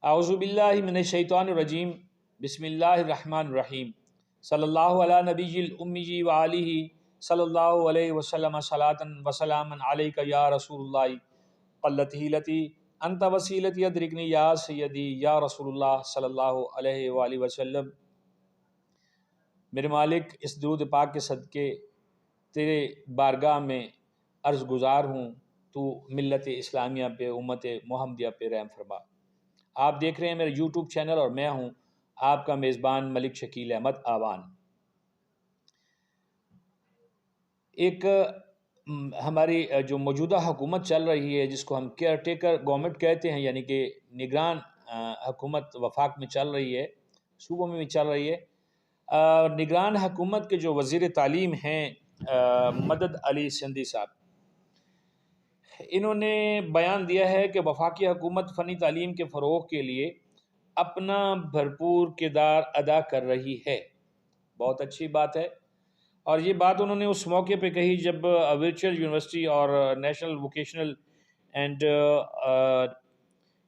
اعوذ باللہ من الشیطان الرجیم بسم اللہ الرحمن الرحیم صلی اللہ علی نبی الامی وآلہ صلی اللہ علیہ وسلم صلاۃ وسلاما علیک یا رسول اللہ قلت حیلتی انت وسیلتی ادرکنی یا سیدی یا رسول اللہ صلی اللہ علیہ وآلہ وسلم۔ میرے مالک، اس درود پاک کے صدقے تیرے بارگاہ میں عرض گزار ہوں، تو ملت اسلامیہ پہ، امت محمدیہ پہ رحم فرما۔ آپ دیکھ رہے ہیں میرے یوٹیوب چینل اور میں ہوں آپ کا میزبان ملک شکیل احمد آوان۔ ایک ہماری جو موجودہ حکومت چل رہی ہے، جس کو ہم کیئر ٹیکر گورنمنٹ کہتے ہیں، یعنی کہ نگران حکومت وفاق میں چل رہی ہے، صوبوں میں بھی چل رہی ہے۔ نگران حکومت کے جو وزیر تعلیم ہیں مدد علی سندھی صاحب، انہوں نے بیان دیا ہے کہ وفاقی حکومت فنی تعلیم کے فروغ کے لیے اپنا بھرپور کردار ادا کر رہی ہے۔ بہت اچھی بات ہے، اور یہ بات انہوں نے اس موقع پہ کہی جب ورچوئل یونیورسٹی اور national vocational and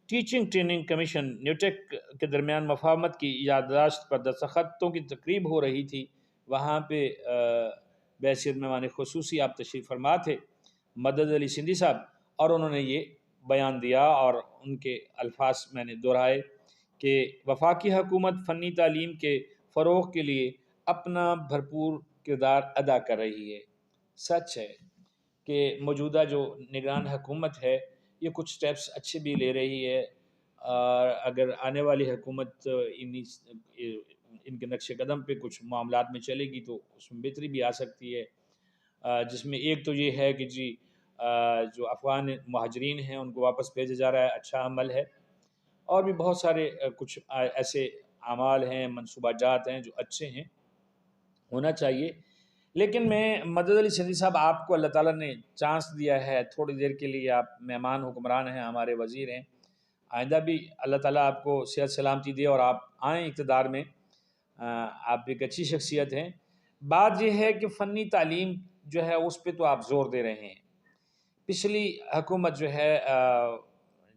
teaching training commission NAVTTC کے درمیان مفاہمت کی یادداشت پر دستخطوں کی تقریب ہو رہی تھی۔ وہاں پہ بحیثیت مہمان خصوصی آپ تشریف فرما تھے مدد علی سندھی صاحب، اور انہوں نے یہ بیان دیا اور ان کے الفاظ میں نے دہرائے کہ وفاقی حکومت فنی تعلیم کے فروغ کے لیے اپنا بھرپور کردار ادا کر رہی ہے۔ سچ ہے کہ موجودہ جو نگران حکومت ہے یہ کچھ سٹیپس اچھے بھی لے رہی ہے، اور اگر آنے والی حکومت ان کے نقش قدم پہ کچھ معاملات میں چلے گی تو اس میں بہتری بھی آ سکتی ہے، جس میں ایک تو یہ ہے کہ جو افغان مہاجرین ہیں ان کو واپس بھیجا جا رہا ہے، اچھا عمل ہے، اور بھی بہت سارے کچھ ایسے اعمال ہیں، منصوبہ جات ہیں جو اچھے ہیں، ہونا چاہیے۔ لیکن میں مدد علی سندھی صاحب، آپ کو اللہ تعالیٰ نے چانس دیا ہے، تھوڑی دیر کے لیے آپ مہمان حکمران ہیں، ہمارے وزیر ہیں، آئندہ بھی اللہ تعالیٰ آپ کو صحت سلامتی دے اور آپ آئیں اقتدار میں، آپ ایک اچھی شخصیت ہیں۔ بات یہ ہے کہ فنی تعلیم جو ہے اس پہ تو آپ زور دے رہے ہیں۔ پچھلی حکومت جو ہے،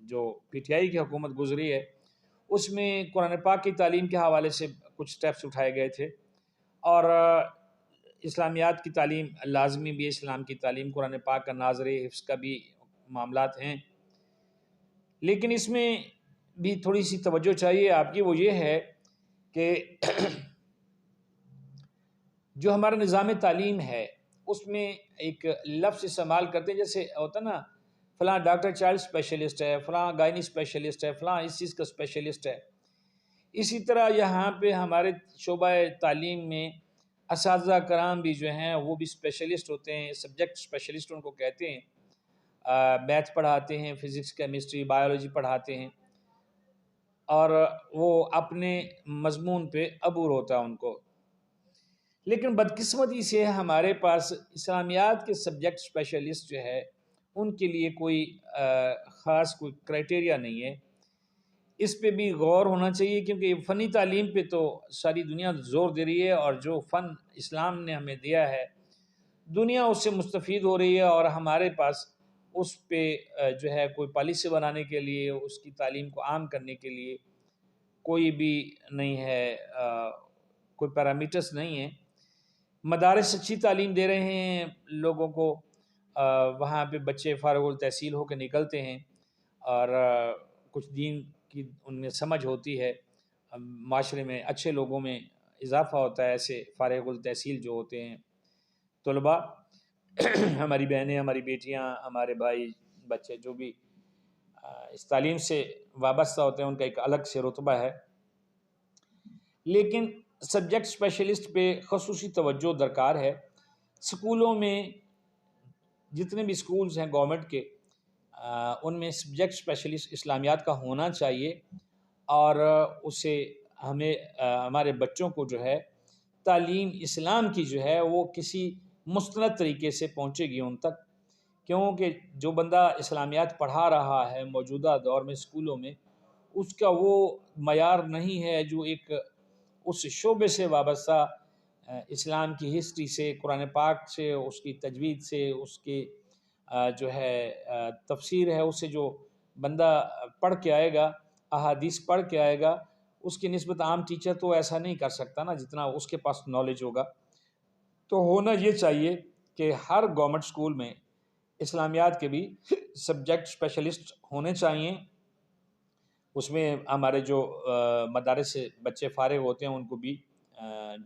جو پی ٹی آئی کی حکومت گزری ہے، اس میں قرآن پاک کی تعلیم کے حوالے سے کچھ سٹیپس اٹھائے گئے تھے، اور اسلامیات کی تعلیم لازمی بھی ہے، اسلام کی تعلیم، قرآن پاک کا ناظر حفظ کا بھی معاملات ہیں، لیکن اس میں بھی تھوڑی سی توجہ چاہیے آپ کی۔ وہ یہ ہے کہ جو ہمارا نظام تعلیم ہے اس میں ایک لفظ استعمال کرتے ہیں، جیسے ہوتا نا فلاں ڈاکٹر چائلڈ اسپیشلسٹ ہے، فلاں گائنی اسپیشلسٹ ہے، فلاں اس چیز کا اسپیشلسٹ ہے۔ اسی طرح یہاں پہ ہمارے شعبہ تعلیم میں اساتذہ کرام بھی جو ہیں وہ بھی اسپیشلسٹ ہوتے ہیں، سبجیکٹ اسپیشلسٹ ان کو کہتے ہیں، میتھ پڑھاتے ہیں، فزکس کیمسٹری بایولوجی پڑھاتے ہیں، اور وہ اپنے مضمون پہ عبور ہوتا ہے ان کو۔ لیکن بدقسمتی سے ہمارے پاس اسلامیات کے سبجیکٹ اسپیشلسٹ جو ہے ان کے لیے کوئی خاص کوئی کرائٹیریا نہیں ہے۔ اس پہ بھی غور ہونا چاہیے، کیونکہ فنی تعلیم پہ تو ساری دنیا زور دے رہی ہے، اور جو فن اسلام نے ہمیں دیا ہے دنیا اس سے مستفید ہو رہی ہے، اور ہمارے پاس اس پہ جو ہے کوئی پالیسی بنانے کے لیے، اس کی تعلیم کو عام کرنے کے لیے کوئی بھی نہیں ہے، کوئی پیرامیٹرز نہیں ہیں۔ مدارس اچھی تعلیم دے رہے ہیں لوگوں کو، وہاں پہ بچے فارغ التحصیل ہو کے نکلتے ہیں، اور کچھ دین کی ان میں سمجھ ہوتی ہے، معاشرے میں اچھے لوگوں میں اضافہ ہوتا ہے ایسے فارغ التحصیل جو ہوتے ہیں طلباء۔ ہماری بہنیں، ہماری بیٹیاں، ہمارے بھائی بچے جو بھی اس تعلیم سے وابستہ ہوتے ہیں ان کا ایک الگ سے رتبہ ہے، لیکن سبجیکٹ اسپیشلسٹ پہ خصوصی توجہ درکار ہے۔ سکولوں میں جتنے بھی سکولز ہیں گورنمنٹ کے، ان میں سبجیکٹ اسپیشلسٹ اسلامیات کا ہونا چاہیے، اور اسے ہمیں ہمارے بچوں کو جو ہے تعلیم اسلام کی جو ہے وہ کسی مستند طریقے سے پہنچے گی ان تک، کیونکہ جو بندہ اسلامیات پڑھا رہا ہے موجودہ دور میں اسکولوں میں، اس کا وہ معیار نہیں ہے جو ایک اس شعبے سے وابستہ اسلام کی ہسٹری سے، قرآن پاک سے، اس کی تجوید سے، اس کی جو ہے تفسیر ہے، اس سے جو بندہ پڑھ کے آئے گا احادیث پڑھ کے آئے گا، اس کی نسبت عام ٹیچر تو ایسا نہیں کر سکتا نا جتنا اس کے پاس نالج ہوگا۔ تو ہونا یہ چاہیے کہ ہر گورنمنٹ اسکول میں اسلامیات کے بھی سبجیکٹ اسپیشلسٹ ہونے چاہیے۔ اس میں ہمارے جو مدارس سے بچے فارغ ہوتے ہیں ان کو بھی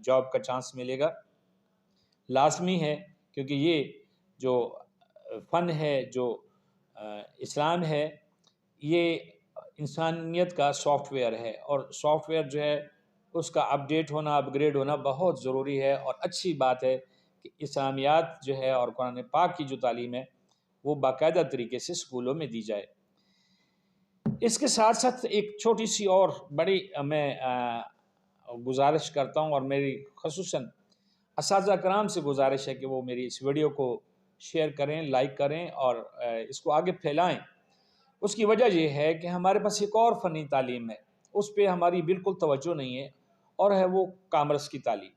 جاب کا چانس ملے گا، لازمی ہے، کیونکہ یہ جو فن ہے، جو اسلام ہے، یہ انسانیت کا سافٹ ویئر ہے، اور سافٹ ویئر جو ہے اس کا اپڈیٹ ہونا، اپ گریڈ ہونا بہت ضروری ہے، اور اچھی بات ہے کہ اسلامیات جو ہے اور قرآن پاک کی جو تعلیم ہے وہ باقاعدہ طریقے سے اسکولوں میں دی جائے۔ اس کے ساتھ ساتھ ایک چھوٹی سی اور بڑی میں گزارش کرتا ہوں، اور میری خصوصاً اساتذہ کرام سے گزارش ہے کہ وہ میری اس ویڈیو کو شیئر کریں، لائک کریں اور اس کو آگے پھیلائیں۔ اس کی وجہ یہ ہے کہ ہمارے پاس ایک اور فنی تعلیم ہے، اس پہ ہماری بالکل توجہ نہیں ہے، اور ہے وہ کامرس کی تعلیم۔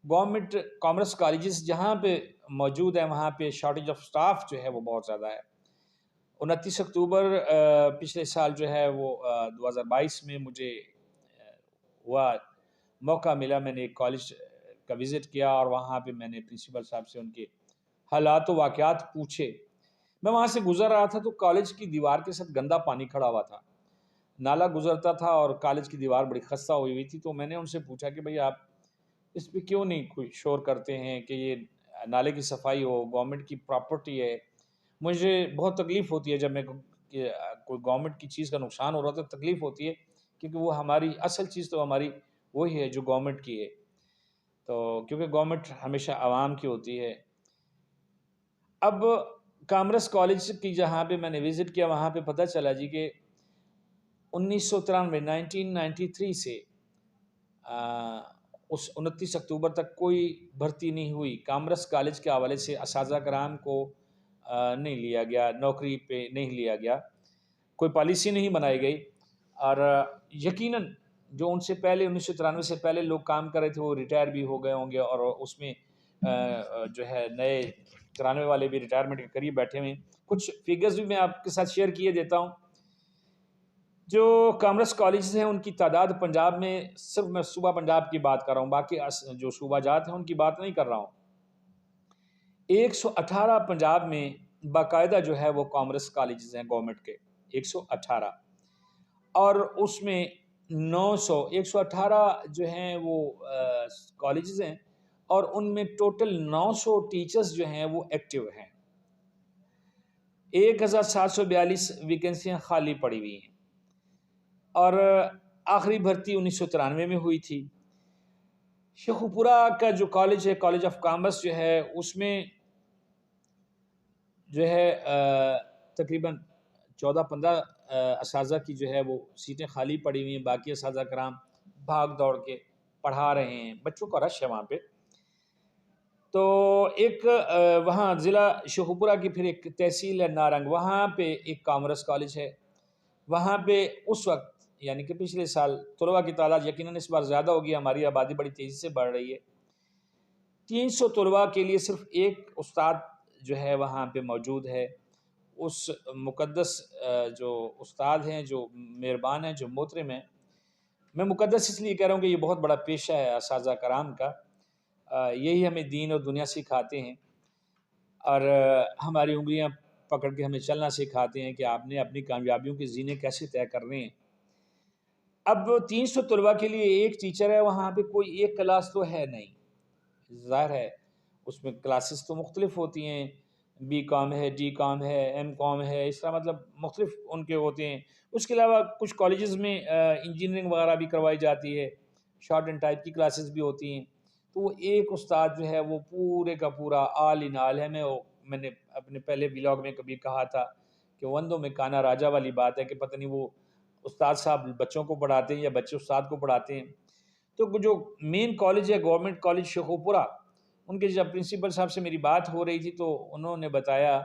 گورنمنٹ کامرس کالجز جہاں پہ موجود ہیں وہاں پہ شارٹیج آف سٹاف جو ہے وہ بہت زیادہ ہے۔ 29 اکتوبر پچھلے سال جو ہے وہ 2022 میں مجھے ہوا موقع ملا، میں نے ایک کالج کا وزٹ کیا، اور وہاں پہ میں نے پرنسپل صاحب سے ان کے حالات و واقعات پوچھے۔ میں وہاں سے گزر رہا تھا تو کالج کی دیوار کے ساتھ گندا پانی کھڑا ہوا تھا، نالا گزرتا تھا اور کالج کی دیوار بڑی خستہ ہوئی تھی۔ تو میں نے ان سے پوچھا کہ بھئی آپ اس پہ کیوں نہیں کوئی شور کرتے ہیں کہ یہ نالے کی صفائی ہو، گورنمنٹ کی پراپرٹی ہے۔ مجھے بہت تکلیف ہوتی ہے جب میں کوئی گورنمنٹ کی چیز کا نقصان ہو رہا تو تکلیف ہوتی ہے، کیونکہ وہ ہماری اصل چیز تو ہماری وہی ہے جو گورنمنٹ کی ہے، تو کیونکہ گورنمنٹ ہمیشہ عوام کی ہوتی ہے۔ اب کامرس کالج کی جہاں پہ میں نے وزٹ کیا وہاں پہ پتہ چلا جی کہ 1993 سے اس 29 اکتوبر تک کوئی بھرتی نہیں ہوئی۔ کامرس کالج کے حوالے سے اساتذہ کرام کو نہیں لیا گیا، نوکری پہ نہیں لیا گیا، کوئی پالیسی نہیں بنائی گئی، اور یقیناً جو ان سے پہلے 1993 سے پہلے لوگ کام کر رہے تھے وہ ریٹائر بھی ہو گئے ہوں گے، اور اس میں جو ہے نئے 93 والے بھی ریٹائرمنٹ کے قریب بیٹھے ہوئے ہیں۔ کچھ فگرز بھی میں آپ کے ساتھ شیئر کیے دیتا ہوں۔ جو کامرس کالجز ہیں ان کی تعداد پنجاب میں، صرف میں صوبہ پنجاب کی بات کر رہا ہوں، باقی جو صوبہ جات ہیں ان کی بات نہیں کر رہا ہوں۔ 118 پنجاب میں باقاعدہ جو ہے وہ کامرس کالجز ہیں گورنمنٹ کے، 118، اور اس میں 118 جو ہیں وہ کالجز ہیں، اور ان میں ٹوٹل 900 ٹیچرز جو ہیں وہ ایکٹیو ہیں۔ 1742 ویکنسیاں خالی پڑی ہوئی ہیں، اور آخری بھرتی 1993 میں ہوئی تھی۔ شیخوپورہ کا جو کالج ہے، کالج آف کامرس جو ہے، اس میں جو ہے تقریباً 14-15 اساتذہ کی جو ہے وہ سیٹیں خالی پڑی ہوئی ہیں، باقی اساتذہ کرام بھاگ دوڑ کے پڑھا رہے ہیں، بچوں کا رش ہے وہاں پہ۔ تو ایک وہاں ضلع شیخوپورہ کی پھر ایک تحصیل ہے نارنگ، وہاں پہ ایک کامرس کالج ہے۔ وہاں پہ اس وقت یعنی کہ پچھلے سال طلباء کی تعداد یقیناً اس بار زیادہ ہوگی، ہماری آبادی بڑی تیزی سے بڑھ رہی ہے۔ 300 طلباء کے لیے صرف ایک استاد جو ہے وہاں پہ موجود ہے۔ اس مقدس جو استاد ہیں، جو مہربان ہیں، جو محترم ہیں، میں مقدس اس لیے کہہ رہا ہوں کہ یہ بہت بڑا پیشہ ہے اساتذہ کرام کا، یہی ہمیں دین اور دنیا سکھاتے ہیں، اور ہماری انگلیاں پکڑ کے ہمیں چلنا سکھاتے ہیں کہ آپ نے اپنی کامیابیوں کے زینے کیسے طے کرنے ہیں۔ اب 300 طلباء کے لیے ایک ٹیچر ہے، وہاں پہ کوئی ایک کلاس تو ہے نہیں، ظاہر ہے اس میں کلاسز تو مختلف ہوتی ہیں، بی کام ہے، ڈی کام ہے، ایم کام ہے، اس طرح مطلب مختلف ان کے ہوتے ہیں۔ اس کے علاوہ کچھ کالجز میں انجینئرنگ وغیرہ بھی کروائی جاتی ہے، شارٹ اینڈ ٹائپ کی کلاسز بھی ہوتی ہیں۔ تو وہ ایک استاد جو ہے وہ پورے کا پورا آل ان آل ہے۔ میں نے اپنے پہلے ولاگ میں کبھی کہا تھا کہ وندوں میں کانا راجا والی بات ہے کہ پتہ نہیں وہ استاد صاحب بچوں کو پڑھاتے ہیں یا بچے استاد کو پڑھاتے ہیں۔ تو جو مین کالج ہے گورنمنٹ کالج شیخوپورہ، ان کے جب پرنسپل صاحب سے میری بات ہو رہی تھی تو انہوں نے بتایا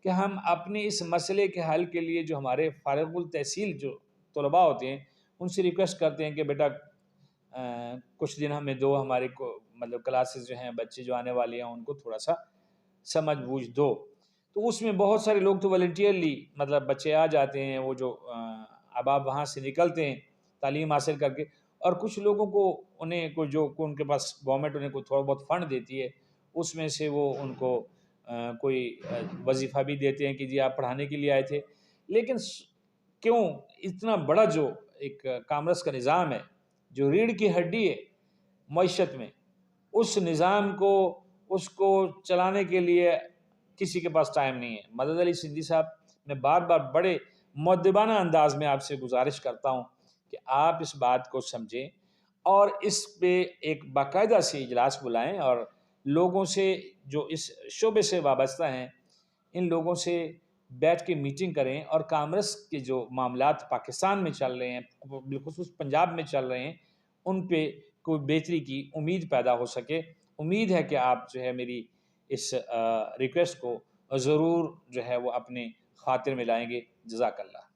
کہ ہم اپنے اس مسئلے کے حل کے لیے جو ہمارے فارغ التحصیل جو طلباء ہوتے ہیں ان سے ریکویسٹ کرتے ہیں کہ بیٹا کچھ دن ہمیں دو، ہمارے کو مطلب کلاسز جو ہیں بچے جو آنے والے ہیں ان کو تھوڑا سا سمجھ بوجھ دو۔ تو اس میں بہت سارے لوگ تو والنٹیئرلی مطلب بچے آ جاتے ہیں، وہ جو احباب وہاں سے نکلتے ہیں تعلیم حاصل کر کے، اور کچھ لوگوں کو انہیں کو جو کو ان کے پاس گورنمنٹ انہیں کو تھوڑا بہت فنڈ دیتی ہے، اس میں سے وہ ان کو کوئی وظیفہ بھی دیتے ہیں کہ جی آپ پڑھانے کے لیے آئے تھے۔ لیکن کیوں اتنا بڑا جو ایک کامرس کا نظام ہے، جو ریڑھ کی ہڈی ہے معیشت میں، اس نظام کو اس کو چلانے کے لیے کسی کے پاس ٹائم نہیں ہے۔ مدد علی سندھی صاحب، میں بار بار بڑے مؤدبانہ انداز میں آپ سے گزارش کرتا ہوں کہ آپ اس بات کو سمجھیں اور اس پہ ایک باقاعدہ سے اجلاس بلائیں، اور لوگوں سے جو اس شعبے سے وابستہ ہیں ان لوگوں سے بیٹھ کے میٹنگ کریں، اور کامرس کے جو معاملات پاکستان میں چل رہے ہیں، بالخصوص پنجاب میں چل رہے ہیں، ان پہ کوئی بہتری کی امید پیدا ہو سکے۔ امید ہے کہ آپ جو ہے میری اس ریکویسٹ کو ضرور جو ہے وہ اپنے خاطر میں لائیں گے۔ جزاک اللہ۔